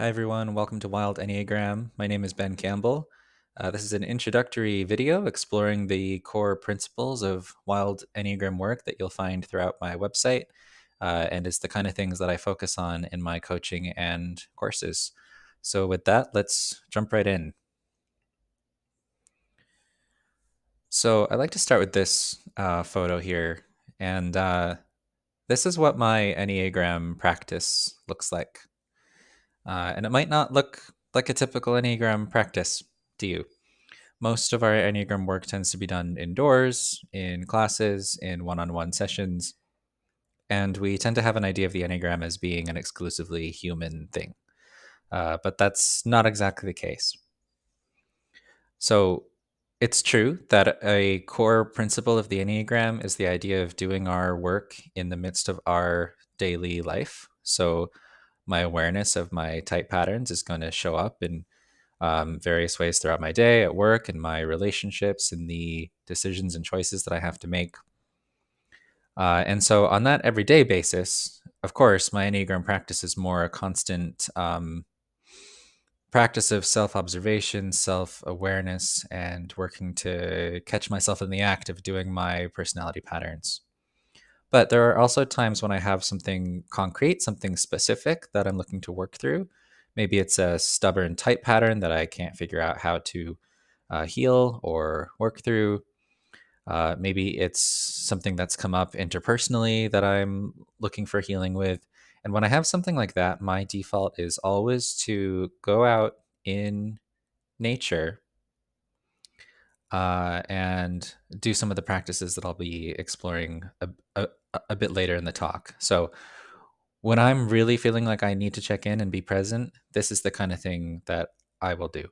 Hi, everyone. Welcome to Wild Enneagram. My name is Ben Campbell. This is an introductory video exploring the core principles of Wild Enneagram work that you'll find throughout my website, and it's the kind of things that I focus on in my coaching and courses. So, with that, let's jump right in. So, I like to start with this photo here, and this is what my Enneagram practice looks like. And it might not look like a typical Enneagram practice to you. Most of our Enneagram work tends to be done indoors, in classes, in one on one sessions, and we tend to have an idea of the Enneagram as being an exclusively human thing. But that's not exactly the case. So it's true that a core principle of the Enneagram is the idea of doing our work in the midst of our daily life. So my awareness of my type patterns is going to show up in various ways throughout my day, at work, in my relationships, in the decisions and choices that I have to make. And so, on that everyday basis, of course, my Enneagram practice is more a constant practice of self observation, self awareness, and working to catch myself in the act of doing my personality patterns. But there are also times when I have something concrete, something specific that I'm looking to work through. Maybe it's a stubborn type pattern that I can't figure out how to heal or work through. Maybe it's something that's come up interpersonally that I'm looking for healing with. And when I have something like that, my default is always to go out in nature and do some of the practices that I'll be exploring a, a bit later in the talk. So, when I'm really feeling like I need to check in and be present, this is the kind of thing that I will do.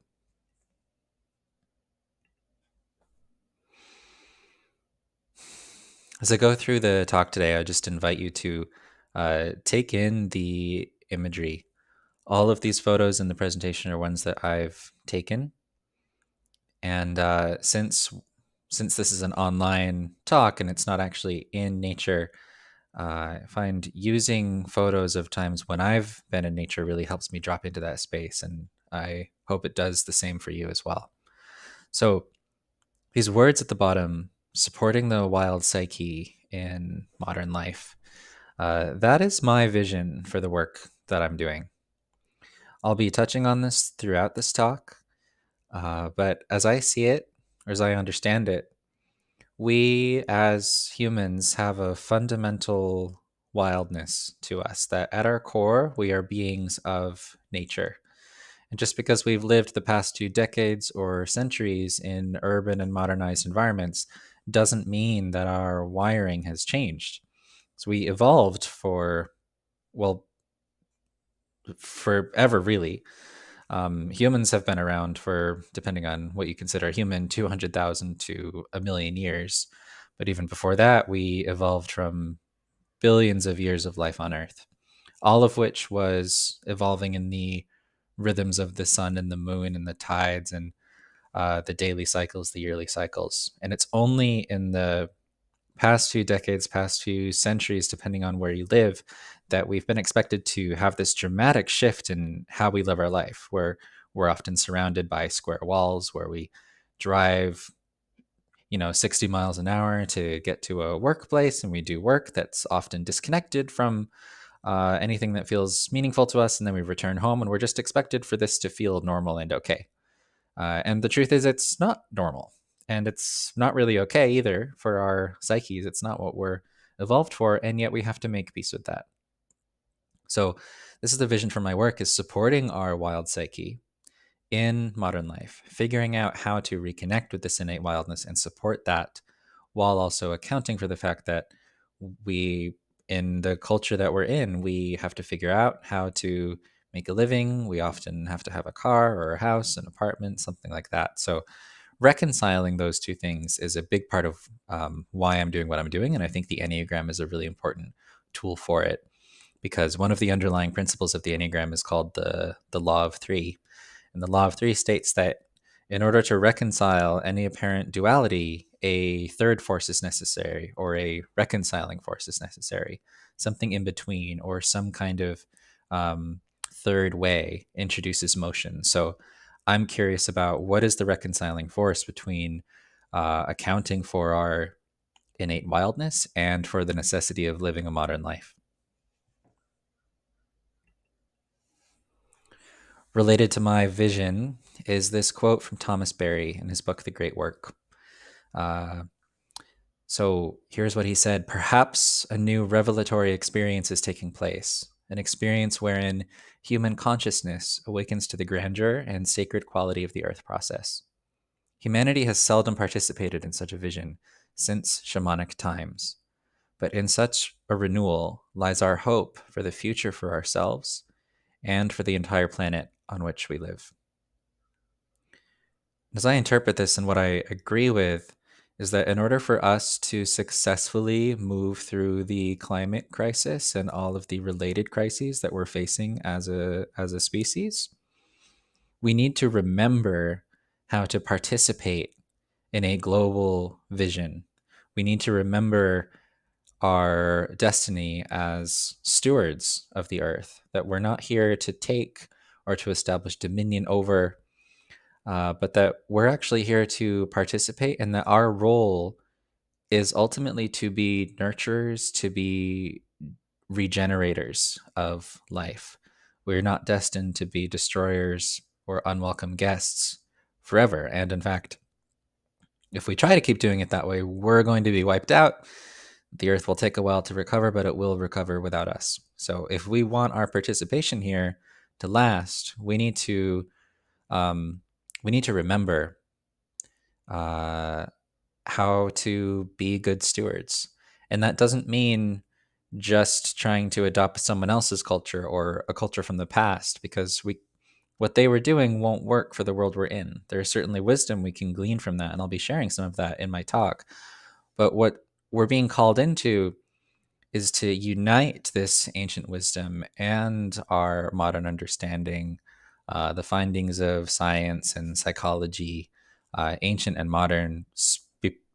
As I go through the talk today, I just invite you to take in the imagery. All of these photos in the presentation are ones that I've taken, and since this is an online talk and it's not actually in nature, I find using photos of times when I've been in nature really helps me drop into that space, and I hope it does the same for you as well. So these words at the bottom, supporting the wild psyche in modern life, that is my vision for the work that I'm doing. I'll be touching on this throughout this talk, but as I see it, or as I understand it, we as humans have a fundamental wildness to us that at our core, we are beings of nature. And just because we've lived the past 2 decades or centuries in urban and modernized environments doesn't mean that our wiring has changed. So we evolved well, forever, really. Humans have been around for, depending on what you consider human, 200,000 to a million years. But even before that, we evolved from billions of years of life on Earth, all of which was evolving in the rhythms of the sun and the moon and the tides and the daily cycles, the yearly cycles. And it's only in the past few decades, past few centuries, depending on where you live, that we've been expected to have this dramatic shift in how we live our life, where we're often surrounded by square walls, where we drive 60 miles an hour to get to a workplace, and we do work that's often disconnected from anything that feels meaningful to us, and then we return home and we're just expected for this to feel normal and okay. And the truth is, it's not normal. And it's not really okay either for our psyches. It's not what we're evolved for. And yet we have to make peace with that. So, this is the vision for my work is supporting our wild psyche in modern life, figuring out how to reconnect with this innate wildness and support that while also accounting for the fact that we, in the culture that we're in, we have to figure out how to make a living. We often have to have a car or a house, an apartment, something like that. So, reconciling those two things is a big part of why I'm doing what I'm doing. And I think the Enneagram is a really important tool for it because one of the underlying principles of the Enneagram is called the Law of Three. And the Law of Three states that in order to reconcile any apparent duality, a third force is necessary, or a reconciling force is necessary, something in between, or some kind of third way introduces motion. So I'm curious about what is the reconciling force between accounting for our innate wildness and for the necessity of living a modern life. Related to my vision is this quote from Thomas Berry in his book, The Great Work. Uh, so here's what he said: perhaps a new revelatory experience is taking place, an experience wherein human consciousness awakens to the grandeur and sacred quality of the earth process. Humanity has seldom participated in such a vision since shamanic times, but in such a renewal lies our hope for the future for ourselves and for the entire planet on which we live. As I interpret this, and what I agree with is that in order for us to successfully move through the climate crisis and all of the related crises that we're facing as a species, we need to remember how to participate in a global vision. We need to remember our destiny as stewards of the earth, that we're not here to take or to establish dominion over, but that we're actually here to participate, and that our role is ultimately to be nurturers, to be regenerators of life. We're not destined to be destroyers or unwelcome guests forever. And in fact, if we try to keep doing it that way, we're going to be wiped out. The earth will take a while to recover, but it will recover without us. So if we want our participation here to last, um, we need to remember uh, how to be good stewards. And that doesn't mean just trying to adopt someone else's culture or a culture from the past, because what they were doing won't work for the world we're in. There's certainly wisdom we can glean from that, and I'll be sharing some of that in my talk. But what we're being called into is to unite this ancient wisdom and our modern understanding, the findings of science and psychology, ancient and modern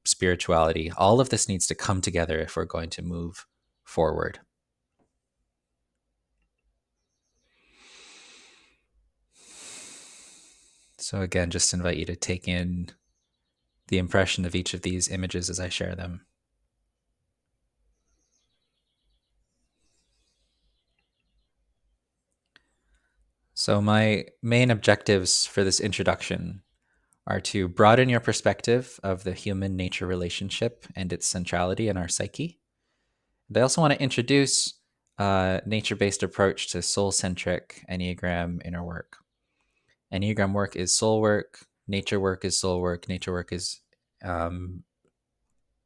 spirituality. All of this needs to come together if we're going to move forward. So, again, just invite you to take in the impression of each of these images as I share them. So, my main objectives for this introduction are to broaden your perspective of the human nature relationship and its centrality in our psyche. They also want to introduce a nature based approach to soul centric Enneagram inner work. Enneagram work is soul work, nature work is soul work, nature work is um,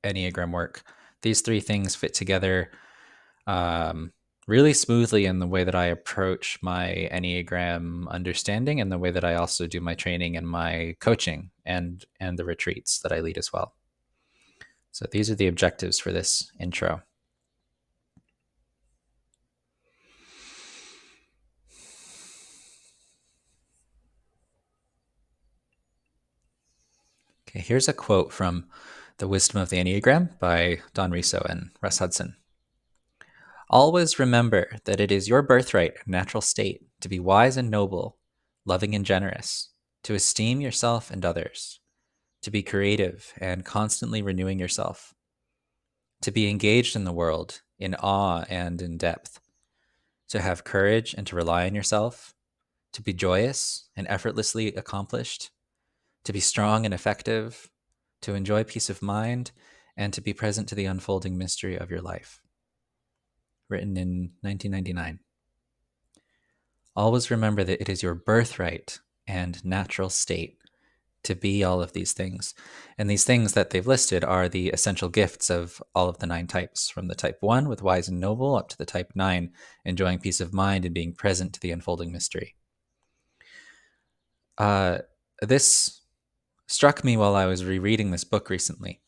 Enneagram work. These three things fit together um, really smoothly in the way that I approach my Enneagram understanding, and the way that I also do my training and my coaching and the retreats that I lead as well. So these are the objectives for this intro. Okay, here's a quote from The Wisdom of the Enneagram by Don Riso and Russ Hudson. Always remember that it is your birthright and natural state to be wise and noble, loving and generous, to esteem yourself and others, to be creative and constantly renewing yourself, to be engaged in the world in awe and in depth, to have courage and to rely on yourself, to be joyous and effortlessly accomplished, to be strong and effective, to enjoy peace of mind, and to be present to the unfolding mystery of your life. Written in 1999. Always remember that it is your birthright and natural state to be all of these things. And these things that they've listed are the essential gifts of all of the 9 types, from the type 1 with wise and noble up to the type 9, enjoying peace of mind and being present to the unfolding mystery. This struck me while I was rereading this book recently.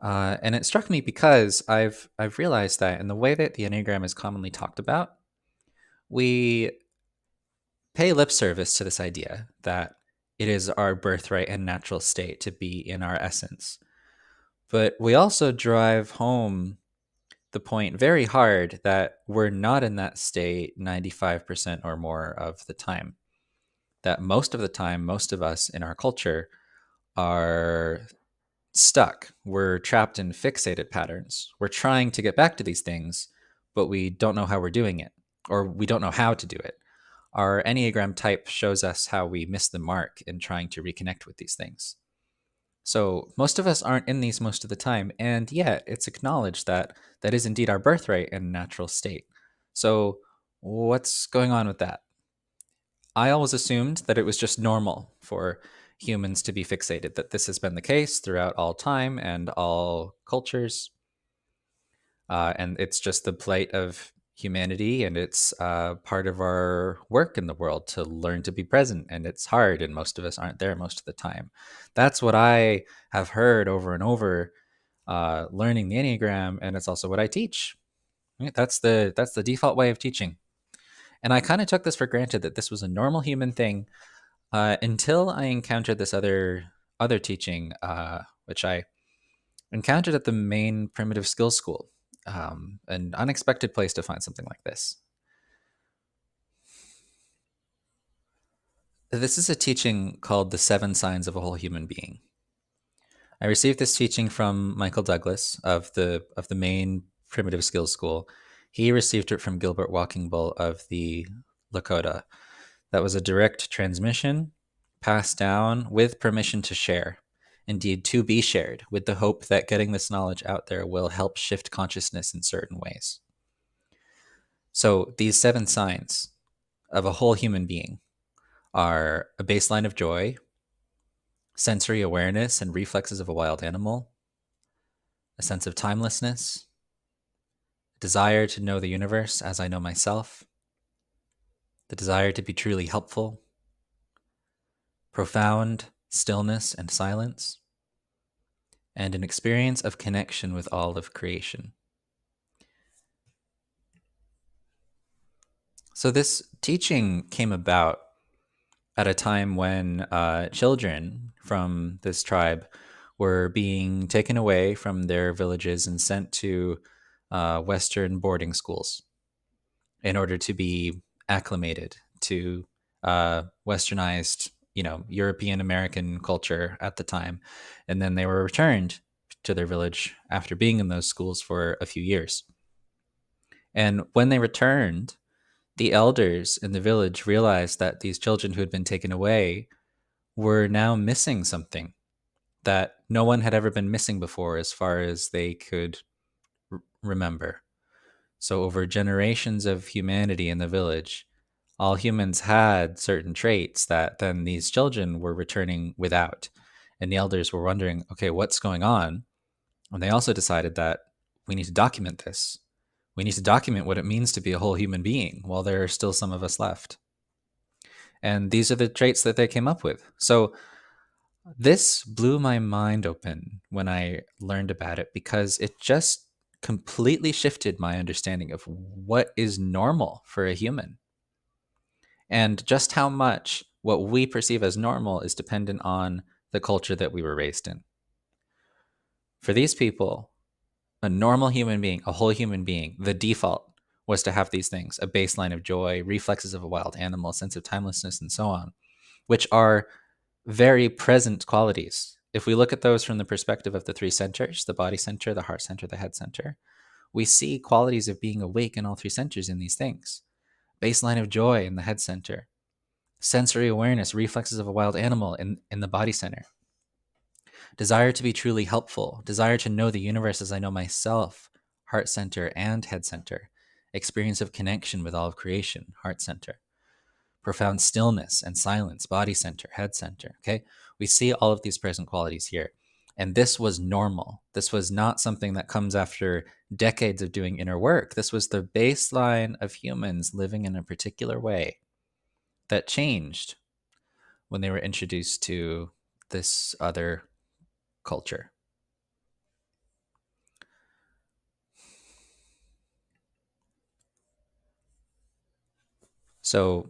And it struck me because I've realized that in the way that the Enneagram is commonly talked about, we pay lip service to this idea that it is our birthright and natural state to be in our essence. But we also drive home the point very hard that we're not in that state 95% or more of the time. That most of the time, most of us in our culture are stuck. We're trapped in fixated patterns. We're trying to get back to these things, but we don't know how we're doing it, or we don't know how to do it. Our Enneagram type shows us how we miss the mark in trying to reconnect with these things. So most of us aren't in these most of the time, and yet it's acknowledged that that is indeed our birthright and natural state. So what's going on with that? I always assumed that it was just normal for humans to be fixated, that this has been the case throughout all time and all cultures. And it's just the plight of humanity, and it's part of our work in the world to learn to be present. And it's hard, and most of us aren't there most of the time. That's what I have heard over and over, learning the Enneagram, and it's also what I teach. Right? That's the default way of teaching. And I kind of took this for granted that this was a normal human thing until I encountered this other teaching, which I encountered at the main primitive skills school. An unexpected place to find something like this. This is a teaching called the Seven Signs of a Whole Human Being. I received this teaching from Michael Douglas of the main primitive skills school. He received it from Gilbert Walking Bull of the Lakota. That was a direct transmission, passed down with permission to share. Indeed, to be shared, with the hope that getting this knowledge out there will help shift consciousness in certain ways. So, these seven signs of a whole human being are a baseline of joy, sensory awareness and reflexes of a wild animal, a sense of timelessness, desire to know the universe as I know myself, the desire to be truly helpful, profound stillness and silence, and an experience of connection with all of creation. So, this teaching came about at a time when children from this tribe were being taken away from their villages and sent to Western boarding schools in order to be acclimated to westernized, European American culture at the time. And then they were returned to their village after being in those schools for a few years. And when they returned, the elders in the village realized that these children who had been taken away were now missing something that no one had ever been missing before, as far as they could remember. So, over generations of humanity in the village, all humans had certain traits that then these children were returning without. And the elders were wondering, okay, what's going on? And they also decided that we need to document this. We need to document what it means to be a whole human being while there are still some of us left. And these are the traits that they came up with. So this blew my mind open when I learned about it, because it just completely shifted my understanding of what is normal for a human, and just how much what we perceive as normal is dependent on the culture that we were raised in. For these people, a normal human being, a whole human being, the default was to have these things: a baseline of joy, reflexes of a wild animal, sense of timelessness, and so on, which are very present qualities. If we look at those from the perspective of the three centers, the body center, the heart center, the head center, we see qualities of being awake in all three centers in these things. Baseline of joy in the head center, sensory awareness, reflexes of a wild animal in the body center, desire to be truly helpful, desire to know the universe as I know myself, heart center and head center, experience of connection with all of creation, heart center, profound stillness and silence, body center, head center. Okay. We see all of these present qualities here. And this was normal. This was not something that comes after decades of doing inner work. This was the baseline of humans living in a particular way that changed when they were introduced to this other culture. So,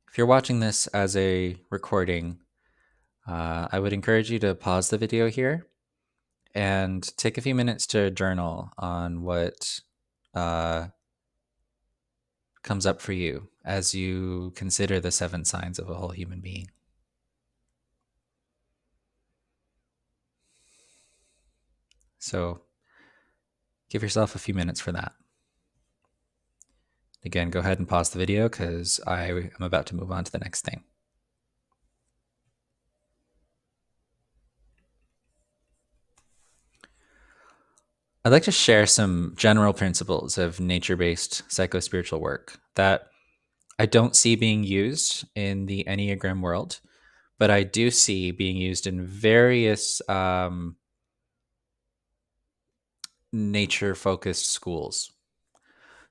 if you're watching this as a recording, I would encourage you to pause the video here and take a few minutes to journal on what uh, comes up for you as you consider the 7 signs of a whole human being? So give yourself a few minutes for that. Again, go ahead and pause the video because I am about to move on to the next thing. I'd like to share some general principles of nature based psychospiritual work that I don't see being used in the Enneagram world, but I do see being used in various nature focused schools.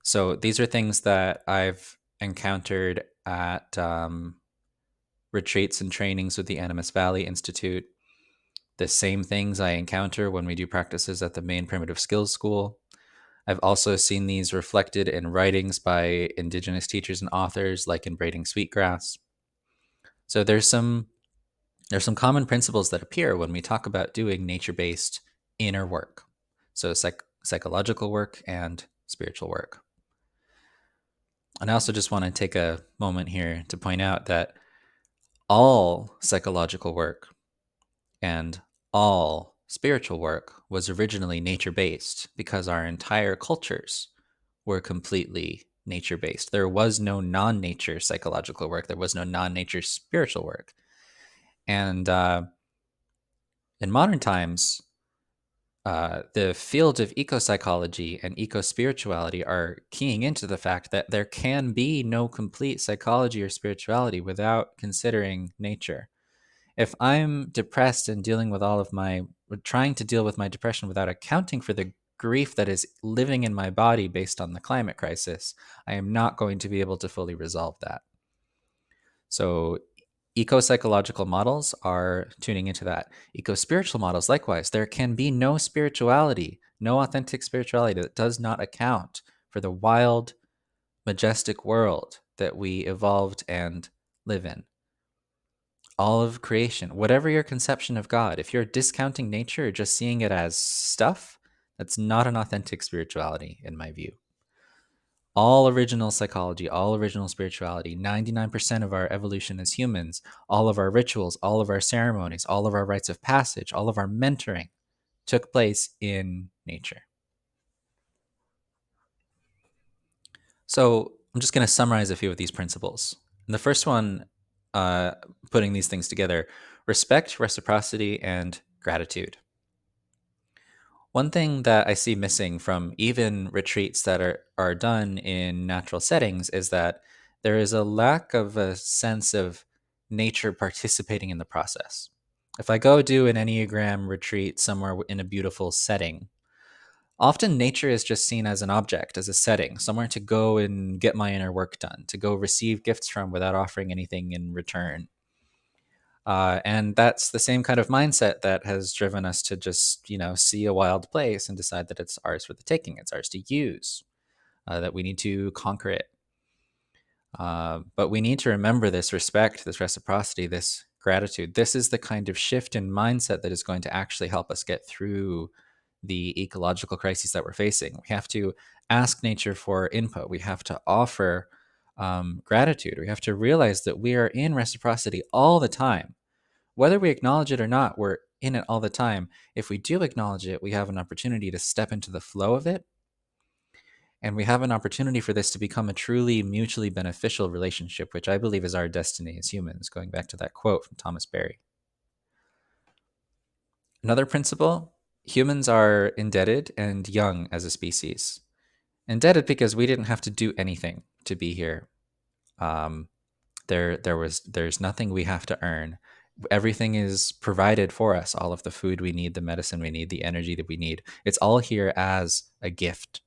So these are things that I've encountered at retreats and trainings with the Animas Valley Institute, the same things I encounter when we do practices at the main primitive skills school. I've also seen these reflected in writings by indigenous teachers and authors like in Braiding Sweetgrass. So there's some common principles that appear when we talk about doing nature-based inner work. So psychological work and spiritual work. And I also just want to take a moment here to point out that all psychological work and all spiritual work was originally nature based because our entire cultures were completely nature based. There was no non nature psychological work, there was no non nature spiritual work. And in modern times, the field of eco psychology and eco spirituality are keying into the fact that there can be no complete psychology or spirituality without considering nature. If I'm depressed and dealing with trying to deal with my depression without accounting for the grief that is living in my body based on the climate crisis, I am not going to be able to fully resolve that. So, eco psychological models are tuning into that. Eco spiritual models, likewise, there can be no spirituality, no authentic spirituality that does not account for the wild, majestic world that we evolved and live in. All of creation, whatever your conception of God, if you're discounting nature or just seeing it as stuff, that's not an authentic spirituality, in my view. All original psychology, all original spirituality, 99% of our evolution as humans, all of our rituals, all of our ceremonies, all of our rites of passage, all of our mentoring took place in nature. So I'm just going to summarize a few of these principles. And the first one, putting these things together: respect, reciprocity, and gratitude. One thing that I see missing from even retreats that are done in natural settings is that there is a lack of a sense of nature participating in the process. If I go do an Enneagram retreat somewhere in a beautiful setting, often nature is just seen as an object, as a setting, somewhere to go and get my inner work done, to go receive gifts from without offering anything in return. And that's the same kind of mindset that has driven us to just, see a wild place and decide that it's ours for the taking, it's ours to use, that we need to conquer it. But we need to remember this respect, this reciprocity, this gratitude. This is the kind of shift in mindset that is going to actually help us get through the ecological crises that we're facing. We have to ask nature for input. We have to offer gratitude. We have to realize that we are in reciprocity all the time. Whether we acknowledge it or not, we're in it all the time. If we do acknowledge it, we have an opportunity to step into the flow of it. And we have an opportunity for this to become a truly mutually beneficial relationship, which I believe is our destiny as humans, going back to that quote from Thomas Berry. Another principle: humans are indebted and young as a species. Indebted because we didn't have to do anything to be here. Um, there's nothing we have to earn. Everything is provided for us. All of the food we need, the medicine we need, the energy that we need. It's all here as a gift.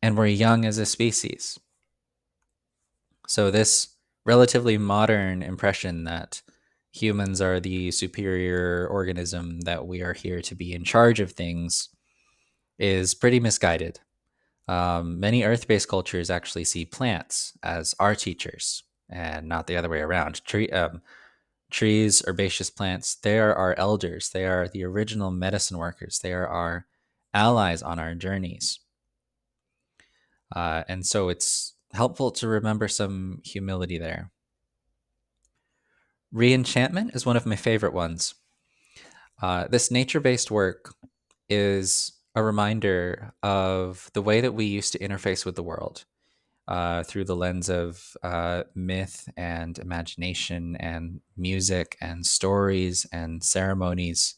And we're young as a species. So this relatively modern impression that humans are the superior organism, that we are here to be in charge of things, is pretty misguided. Many earth-based cultures actually see plants as our teachers and not the other way around. Trees, herbaceous plants, they are our elders. They are the original medicine workers. They are our allies on our journeys. And so it's helpful to remember some humility there. Reenchantment is one of my favorite ones. This nature based work is a reminder of the way that we used to interface with the world through the lens of myth and imagination and music and stories and ceremonies.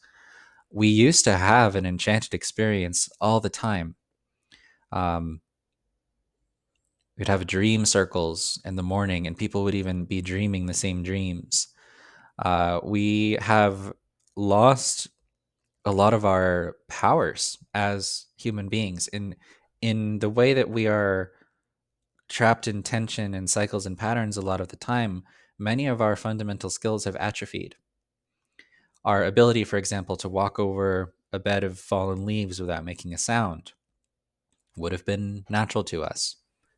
We used to have an enchanted experience all the time. Um, we'd have dream circles in the morning, and people would even be dreaming the same dreams. We have lost a lot of our powers as human beings in the way that we are trapped in tension and cycles and patterns a lot of the time. Many of our fundamental skills have atrophied. Our ability, for example, to walk over a bed of fallen leaves without making a sound would have been natural to us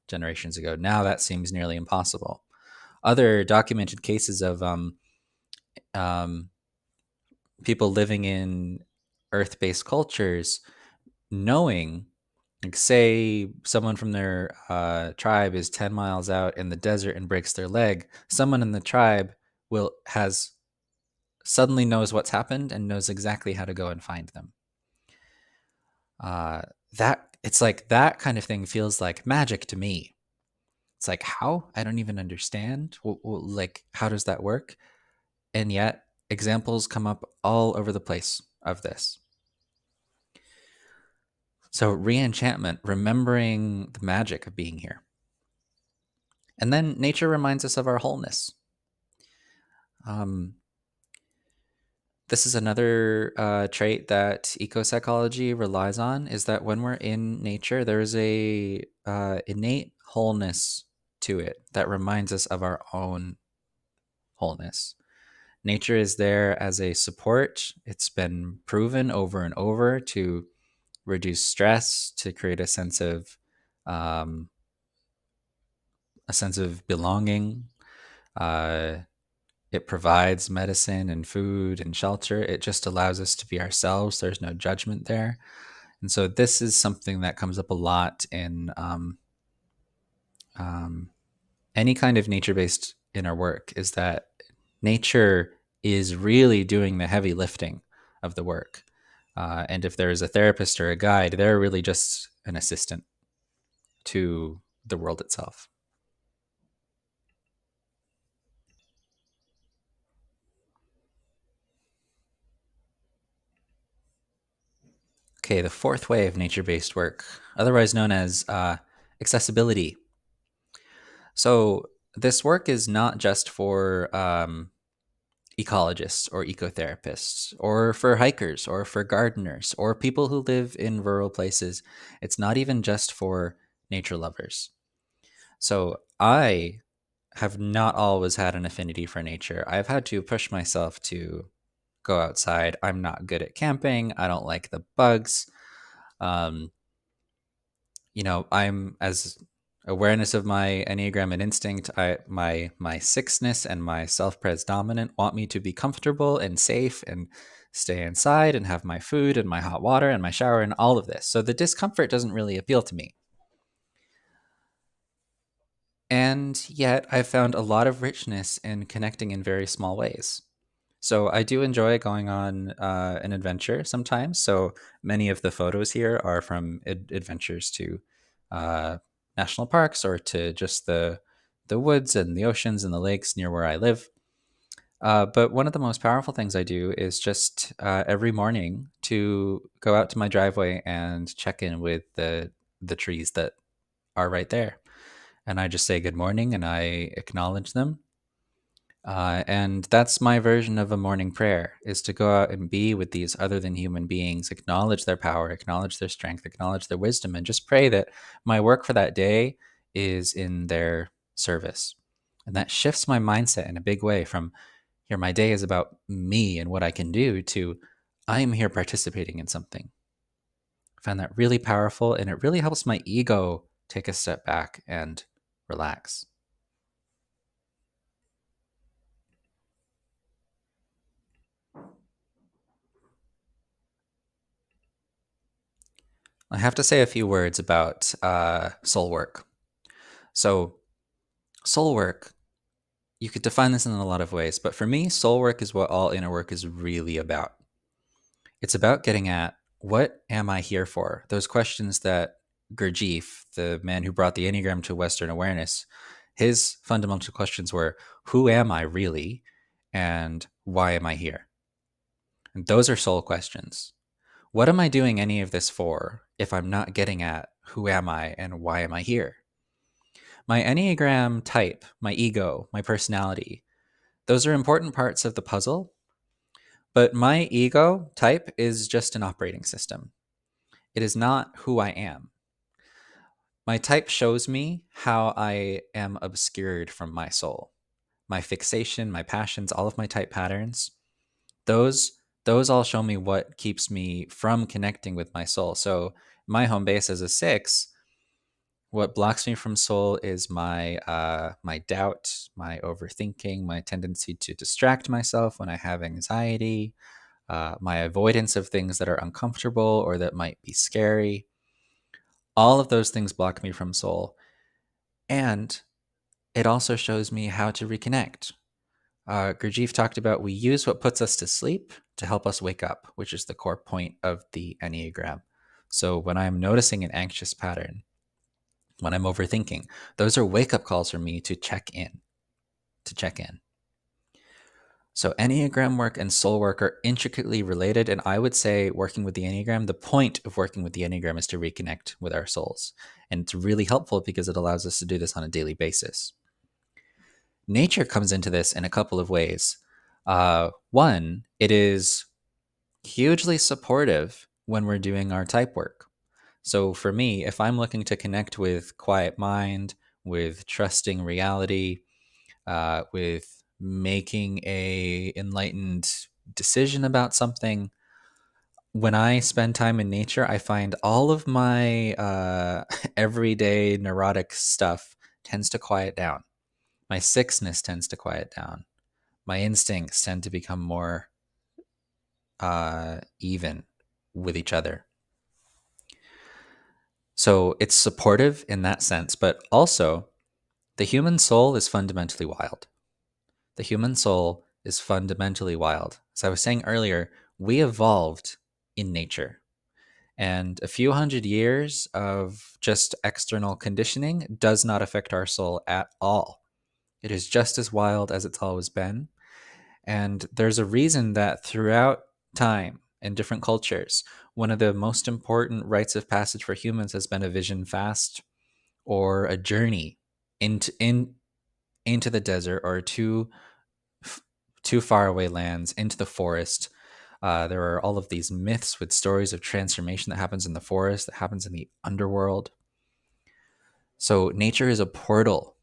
generations ago. Now that seems nearly impossible. Other documented cases of um, people living in earth based cultures knowing, like, say someone from their tribe is 10 miles out in the desert and breaks their leg, someone in the tribe will has suddenly knows what's happened and knows exactly how to go and find them. uh, that it's like that kind of thing feels like magic to me. It's like, how? I don't even understand. Like, how does that work? And yet examples come up all over the place of this. So reenchantment, remembering the magic of being here. And then nature reminds us of our wholeness. Um, this is another trait that eco psychology relies on, is that when we're in nature, there's a innate wholeness to it that reminds us of our own wholeness. Nature is there as a support. It's been proven over and over to reduce stress, to create um, a sense of belonging. Uh, It provides medicine and food and shelter. It just allows us to be ourselves. There's no judgment there. And so this is something that comes up a lot in um, any kind of nature-based inner work, is that nature is really doing the heavy lifting of the work. And if there is a therapist or a guide, they're really just an assistant to the world itself. Okay, the fourth way of nature-based work, otherwise known as accessibility. So this work is not just for ecologists or ecotherapists or for hikers or for gardeners or people who live in rural places. It's not even just for nature lovers. So I have not always had an affinity for nature. I've had to push myself to go outside. I'm not good at camping. I don't like the bugs. Um, I'm as awareness of my Enneagram and instinct, my sixness and my self-pres dominant want me to be comfortable and safe and stay inside and have my food and my hot water and my shower and all of this. So the discomfort doesn't really appeal to me. And yet I've found a lot of richness in connecting in very small ways. So I do enjoy going on an adventure sometimes. So many of the photos here are from adventures to uh, national parks or to just the woods and the oceans and the lakes near where I live. But one of the most powerful things I do is just every morning to go out to my driveway and check in with the trees that are right there, and I just say good morning and I acknowledge them. And that's my version of a morning prayer, is to go out and be with these other than human beings, acknowledge their power, acknowledge their strength, acknowledge their wisdom, and just pray that my work for that day is in their service. And that shifts my mindset in a big way from, here, my day is about me and what I can do, to I am here participating in something. I find that really powerful, and it really helps my ego take a step back and relax. I have to say a few words about soul work. So, soul work, you could define this in a lot of ways, but for me, soul work is what all inner work is really about. It's about getting at what am I here for? Those questions that Gurdjieff, the man who brought the Enneagram to Western awareness, his fundamental questions were who am I really? And why am I here? And those are soul questions. What am I doing any of this for if I'm not getting at who am I and why am I here? My Enneagram type, my ego, my personality, those are important parts of the puzzle, but my ego type is just an operating system. It is not who I am. My type shows me how I am obscured from my soul. My fixation, my passions, all of my type patterns, those those all show me what keeps me from connecting with my soul. So my home base as a 6, what blocks me from soul is my doubt, my overthinking, my tendency to distract myself when I have anxiety, my avoidance of things that are uncomfortable or that might be scary. All of those things block me from soul. And it also shows me how to reconnect. Gurdjieff talked about we use what puts us to sleep to help us wake up, which is the core point of the Enneagram. So when I'm noticing an anxious pattern, when I'm overthinking, those are wake up calls for me to check in, to check in. So Enneagram work and soul work are intricately related. And I would say working with the Enneagram, the point of working with the Enneagram is to reconnect with our souls. And it's really helpful because it allows us to do this on a daily basis. Nature comes into this in a couple of ways. One, it is hugely supportive when we're doing our type work. So for me, if I'm looking to connect with quiet mind, with trusting reality, with making a enlightened decision about something, when I spend time in nature, I find all of my everyday neurotic stuff tends to quiet down. My sickness tends to quiet down. My instincts tend to become more even with each other. So it's supportive in that sense, but also the human soul is fundamentally wild. The human soul is fundamentally wild. As I was saying earlier, we evolved in nature. And a few hundred years of just external conditioning does not affect our soul at all. It is just as wild as it's always been. And there's a reason that throughout time in different cultures, one of the most important rites of passage for humans has been a vision fast or a journey into the desert or to faraway lands into the forest. There are all of these myths with stories of transformation that happens in the forest, that happens in the underworld. So nature is a portal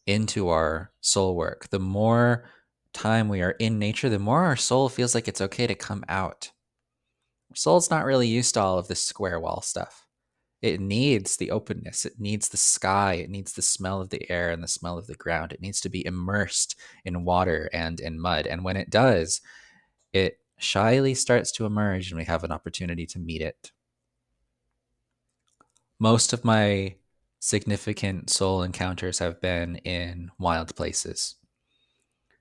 into our soul work. The more time we are in nature, the more our soul feels like it's okay to come out. Our soul's not really used to all of this square wall stuff. It needs the openness. It needs the sky. It needs the smell of the air and the smell of the ground. It needs to be immersed in water and in mud. And when it does, it shyly starts to emerge and we have an opportunity to meet it. Most of my significant soul encounters have been in wild places.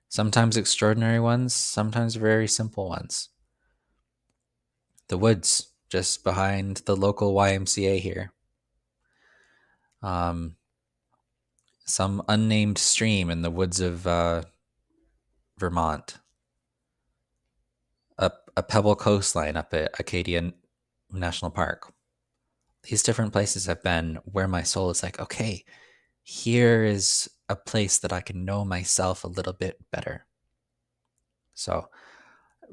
Sometimes extraordinary ones, sometimes very simple ones. The woods just behind the local YMCA here. Um, some unnamed stream in the woods of Vermont. A pebble coastline up at Acadia National Park. These different places have been where my soul is like, okay, here is a place that I can know myself a little bit better. So,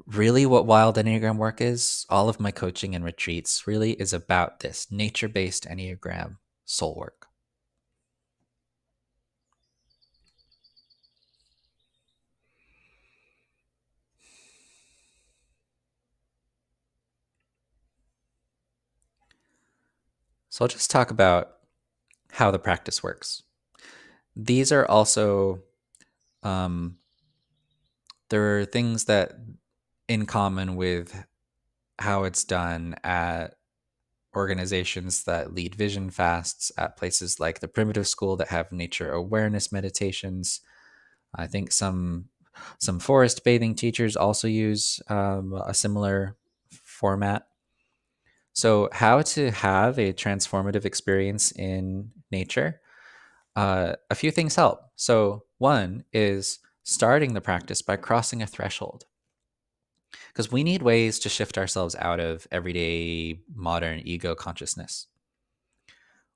really, what Wild Enneagram work is, all of my coaching and retreats really is about this nature based Enneagram soul work. So, I'll just talk about how the practice works. These are also, um, there are things that in common with how it's done at organizations that lead vision fasts at places like the Primitive School that have nature awareness meditations. I think some forest bathing teachers also use a similar format. So, how to have a transformative experience in nature? A few things help. So, one is starting the practice by crossing a threshold, because we need ways to shift ourselves out of everyday modern ego consciousness.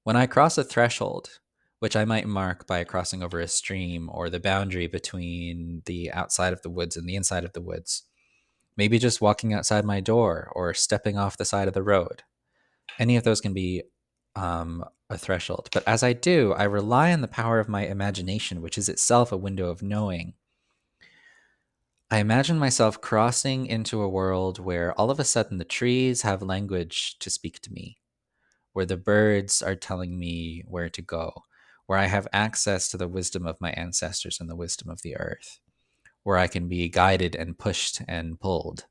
When I cross a threshold, which I might mark by crossing over a stream or the boundary between the outside of the woods and the inside of the woods, maybe just walking outside my door or stepping off the side of the road, any of those can be a threshold. But as I do, I rely on the power of my imagination, which is itself a window of knowing. I imagine myself crossing into a world where all of a sudden the trees have language to speak to me, where the birds are telling me where to go, where I have access to the wisdom of my ancestors and the wisdom of the earth, where I can be guided and pushed and pulled.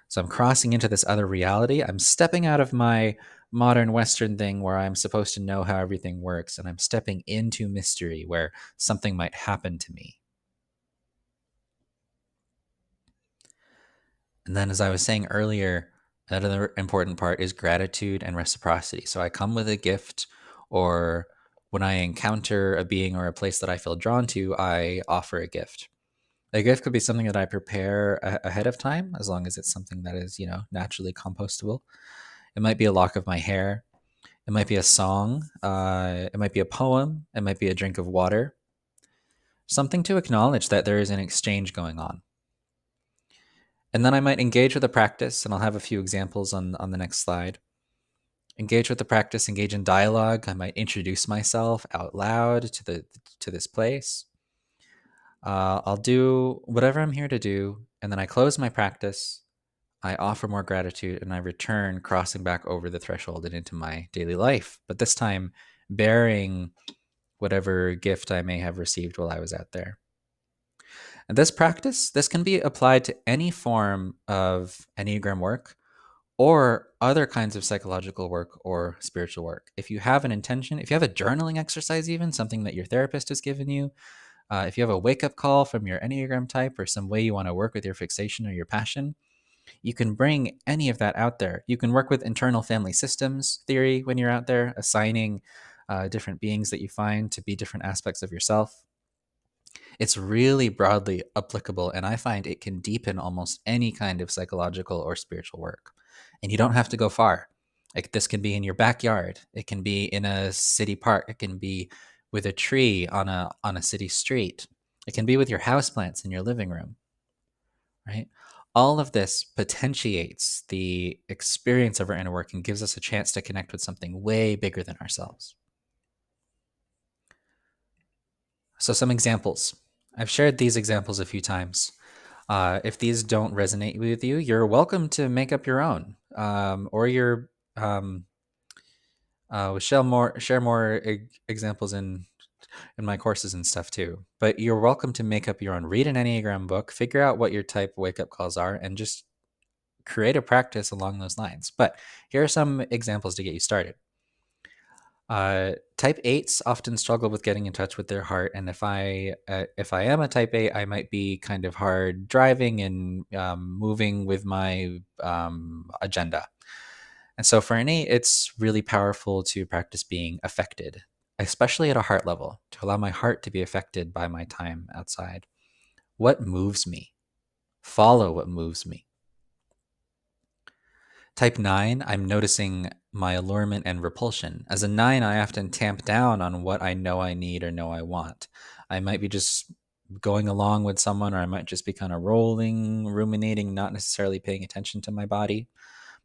So I'm crossing into this other reality. I'm stepping out of my modern Western thing where I'm supposed to know how everything works, and I'm stepping into mystery where something might happen to me. And then, as I was saying earlier, another important part is gratitude and reciprocity. So I come with a gift, or when I encounter a being or a place that I feel drawn to, I offer a gift. A gift could be something that I prepare ahead of time, as long as it's something that is, naturally compostable. It might be a lock of my hair. It might be a song. It might be a poem. It might be a drink of water. Something to acknowledge that there is an exchange going on. And then I might engage with the practice, and I'll have a few examples on the next slide. Engage with the practice, engage in dialogue. I might introduce myself out loud to this place. I'll do whatever I'm here to do, and then I close my practice. I offer more gratitude, and I return, crossing back over the threshold and into my daily life. But this time, bearing whatever gift I may have received while I was out there. And this practice, this can be applied to any form of Enneagram work or other kinds of psychological work or spiritual work. If you have an intention, if you have a journaling exercise, even something that your therapist has given you, if you have a wake up call from your Enneagram type or some way you want to work with your fixation or your passion, you can bring any of that out there. You can work with internal family systems theory when you're out there, assigning different beings that you find to be different aspects of yourself. It's really broadly applicable, and I find it can deepen almost any kind of psychological or spiritual work. And you don't have to go far. Like, this can be in your backyard. It can be in a city park. It can be with a tree on a city street. It can be with your houseplants in your living room, right? All of this potentiates the experience of our inner work and gives us a chance to connect with something way bigger than ourselves. So, some examples. I've shared these examples a few times. If these don't resonate with you, you're welcome to make up your own, or we'll share more examples in my courses and stuff too. But you're welcome to make up your own. Read an Enneagram book, figure out what your type wake up calls are, and just create a practice along those lines. But here are some examples to get you started. Type 8s often struggle with getting in touch with their heart, and if I am a type 8, I might be kind of hard driving and moving with my agenda. And so for an 8, it's really powerful to practice being affected, especially at a heart level, to allow my heart to be affected by my time outside. What moves me? Follow what moves me. Type 9, I'm noticing my allurement and repulsion. As a 9, I often tamp down on what I know I need or know I want. I might be just going along with someone, or I might just be kind of rolling, ruminating, not necessarily paying attention to my body.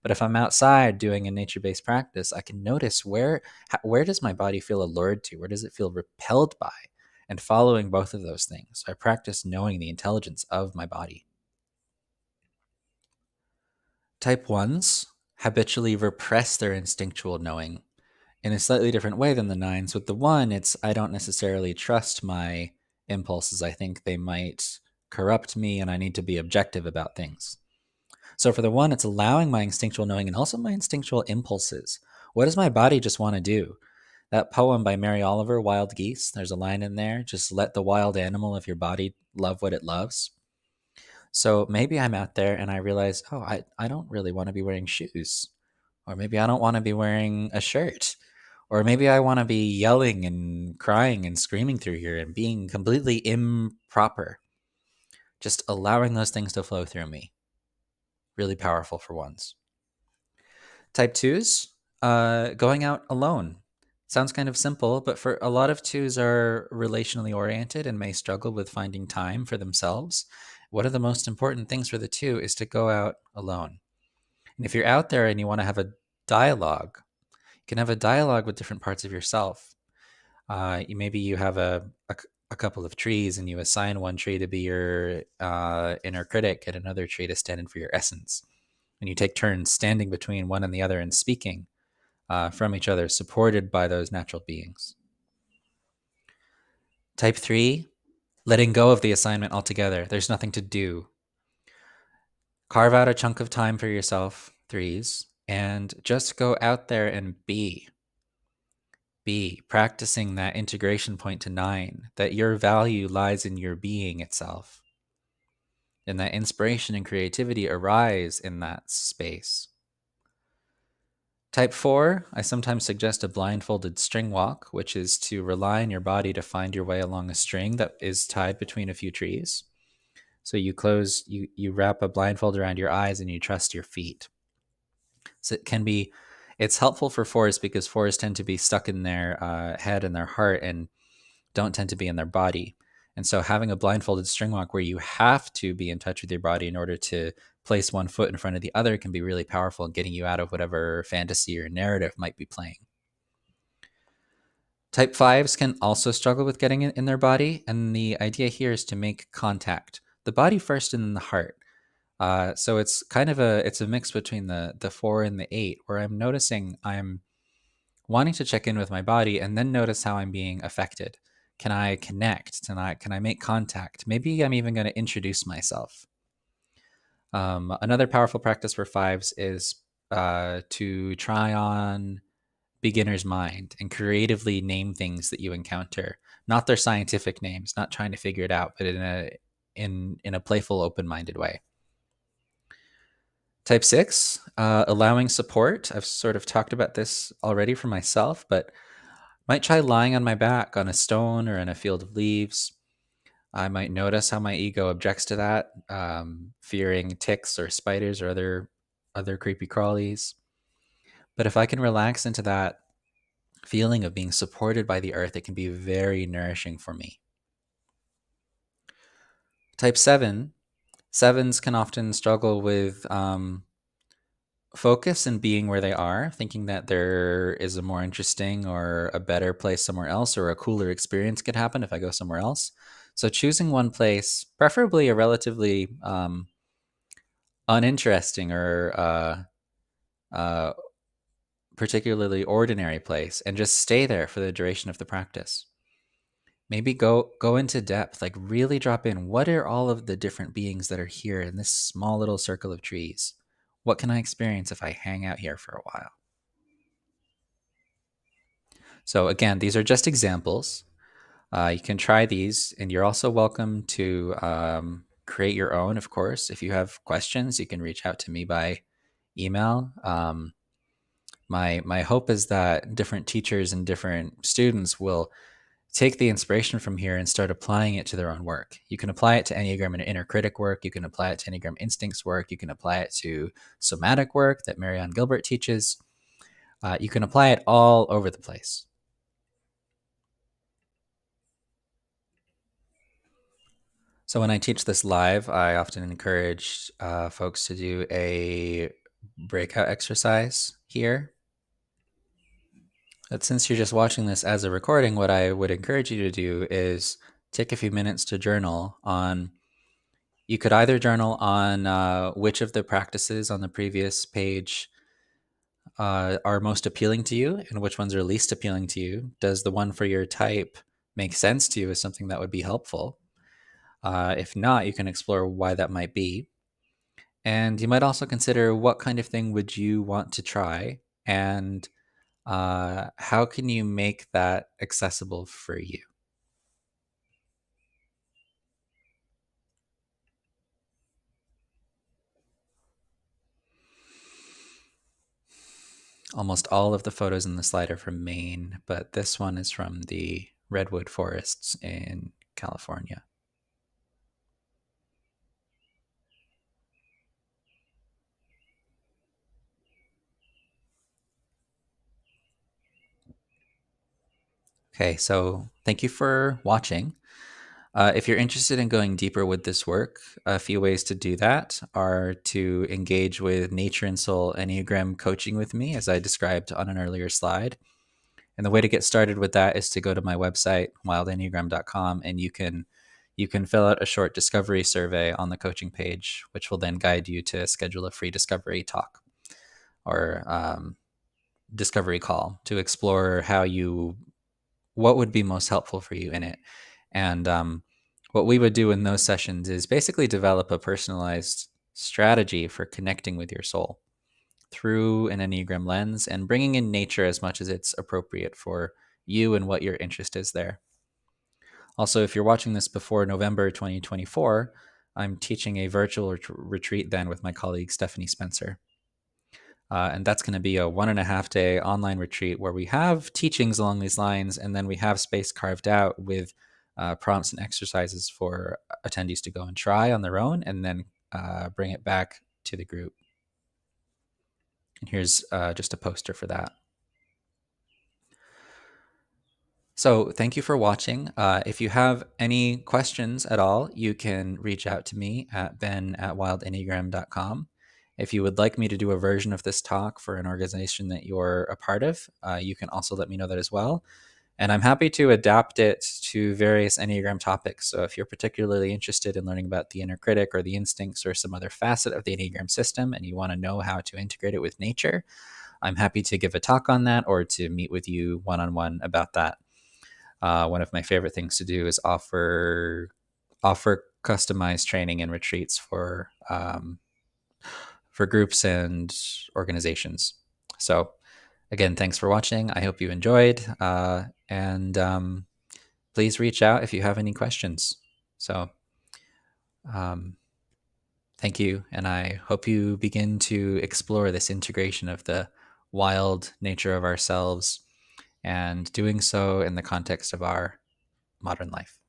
But if I'm outside doing a nature-based practice, I can notice where does my body feel allured to? Where does it feel repelled by? And following both of those things. So I practice knowing the intelligence of my body. Type 1s habitually repress their instinctual knowing in a slightly different way than the 9s. With the 1, it's I don't necessarily trust my impulses. I think they might corrupt me, and I need to be objective about things. So for the 1, it's allowing my instinctual knowing and also my instinctual impulses. What does my body just want to do? That poem by Mary Oliver, Wild Geese, there's a line in there, just let the wild animal of your body love what it loves. So maybe I'm out there and I realize, oh, I don't really want to be wearing shoes. Or maybe I don't want to be wearing a shirt. Or maybe I want to be yelling and crying and screaming through here and being completely improper. Just allowing those things to flow through me. Really powerful for once. Type twos, going out alone. Sounds kind of simple, but for a lot of twos are relationally oriented and may struggle with finding time for themselves. One of the most important things for the two is to go out alone. And if you're out there and you want to have a dialogue, you can have a dialogue with different parts of yourself. Maybe you have a couple of trees and you assign one tree to be your inner critic and another tree to stand in for your essence. And you take turns standing between one and the other and speaking from each other, supported by those natural beings. Type three, letting go of the assignment altogether. There's nothing to do. Carve out a chunk of time for yourself, threes, and just go out there and be. Be practicing that integration point to nine, that your value lies in your being itself, and that inspiration and creativity arise in that space. Type 4, I sometimes suggest a blindfolded string walk, which is to rely on your body to find your way along a string that is tied between a few trees. So you wrap a blindfold around your eyes and you trust your feet. So it's helpful for fours because fours tend to be stuck in their head and their heart and don't tend to be in their body. And so having a blindfolded string walk where you have to be in touch with your body in order to place one foot in front of the other can be really powerful in getting you out of whatever fantasy or narrative might be playing. Type fives can also struggle with getting it in their body. And the idea here is to make contact. The body first and then the heart. So it's kind of it's a mix between the four and the eight, where I'm noticing I'm wanting to check in with my body and then notice how I'm being affected. Can I connect? Can I make contact? Maybe I'm even going to introduce myself. Another powerful practice for fives is to try on beginner's mind and creatively name things that you encounter, not their scientific names, not trying to figure it out, but in a playful, open-minded way. Type six, allowing support. I've sort of talked about this already for myself, but might try lying on my back on a stone or in a field of leaves. I might notice how my ego objects to that, fearing ticks or spiders or other creepy crawlies. But if I can relax into that feeling of being supported by the earth, it can be very nourishing for me. Type seven, sevens can often struggle with focus and being where they are, thinking that there is a more interesting or a better place somewhere else, or a cooler experience could happen if I go somewhere else. So choosing one place, preferably a relatively uninteresting or uh, particularly ordinary place, and just stay there for the duration of the practice. Maybe go into depth, like really drop in. What are all of the different beings that are here in this small little circle of trees? What can I experience if I hang out here for a while? So again, these are just examples. You can try these, and you're also welcome to create your own, of course. If you have questions, you can reach out to me by email. My hope is that different teachers and different students will take the inspiration from here and start applying it to their own work. You can apply it to Enneagram and inner critic work. You can apply it to Enneagram instincts work. You can apply it to somatic work that Marianne Gilbert teaches. You can apply it all over the place. So when I teach this live, I often encourage folks to do a breakout exercise here. But since you're just watching this as a recording, what I would encourage you to do is take a few minutes to journal on. You could either journal on which of the practices on the previous page are most appealing to you and which ones are least appealing to you. Does the one for your type make sense to you as something that would be helpful? If not, you can explore why that might be. And you might also consider what kind of thing would you want to try, and How can you make that accessible for you? Almost all of the photos in the slide are from Maine, but this one is from the redwood forests in California. Okay, so thank you for watching. If you're interested in going deeper with this work, a few ways to do that are to engage with Nature and Soul Enneagram coaching with me, as I described on an earlier slide. And the way to get started with that is to go to my website, wildenneagram.com, and you can fill out a short discovery survey on the coaching page, which will then guide you to schedule a free discovery talk or discovery call to explore what would be most helpful for you in it. And what we would do in those sessions is basically develop a personalized strategy for connecting with your soul through an Enneagram lens and bringing in nature as much as it's appropriate for you and what your interest is there. Also, if you're watching this before November 2024, I'm teaching a virtual retreat then with my colleague Stephanie Spencer. And that's going to be a 1.5 day online retreat where we have teachings along these lines, and then we have space carved out with prompts and exercises for attendees to go and try on their own, and then bring it back to the group. And here's just a poster for that. So thank you for watching. If you have any questions at all, you can reach out to me at ben@wildenneagram.com. If you would like me to do a version of this talk for an organization that you're a part of, you can also let me know that as well. And I'm happy to adapt it to various Enneagram topics. So if you're particularly interested in learning about the inner critic or the instincts or some other facet of the Enneagram system and you want to know how to integrate it with nature, I'm happy to give a talk on that or to meet with you one-on-one about that. One of my favorite things to do is offer customized training and retreats for groups and organizations. So again, thanks for watching. I hope you enjoyed, and please reach out if you have any questions. So um, thank you, and I hope you begin to explore this integration of the wild nature of ourselves and doing so in the context of our modern life.